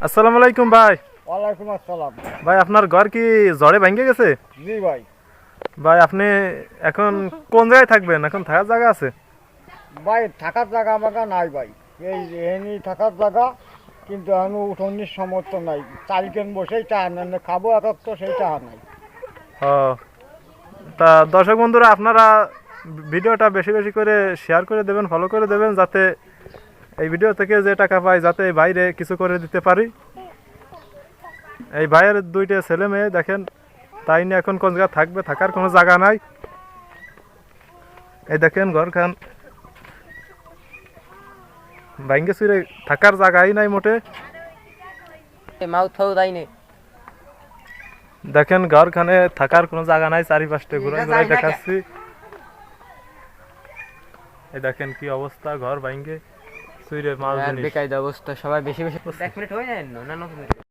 আসসালামু আলাইকুম ভাই। ওয়ালাইকুম আসসালাম। ভাই আপনার ঘর কি ঝড়ে ভেঙে গেছে? জি ভাই। ভাই আপনি এখন কোন জায়গায় থাকবেন? এখন থাকার জায়গা আছে? ভাই থাকার জায়গা আমাকে নাই ভাই। এই এমনি থাকার জায়গা, কিন্তু আমি উঠোনির সামর্থ্য নাই। চালকেন বসেই চা আনেন খাবো এক তো সেই চা নাই। ও, তা দর্শক বন্ধুরা আপনারা ভিডিওটা বেশি বেশি করে শেয়ার করে দেবেন, ফলো করে দেবেন, যাতে এই ভিডিও থেকে যে টাকা পাই যাতে এই বাইরে কিছু করে দিতে পারি। এই ভাইয়ের দুইটা ছেলে মেয়ে দেখেন, তাই নিয়ে এখন কোন জায়গায় থাকবে, থাকার কোনো জায়গা নাই। এই দেখেন ঘরখান ভাঙ্গে চুরে থাকার জায়গাই নাই মোটে। মাউথ দাই নে দেখেন ঘরখানে থাকার কোনো জায়গা নাই, চারিপাশে ঘুরে ঘুরে দেখাচ্ছি। এই দেখেন কি অবস্থা, ঘর ভাঙ্গে চুরে মাল জিনিস। বেকায়দা অবস্থা, সবাই বেশি বেশি 1 মিনিট হয়ে যায় না।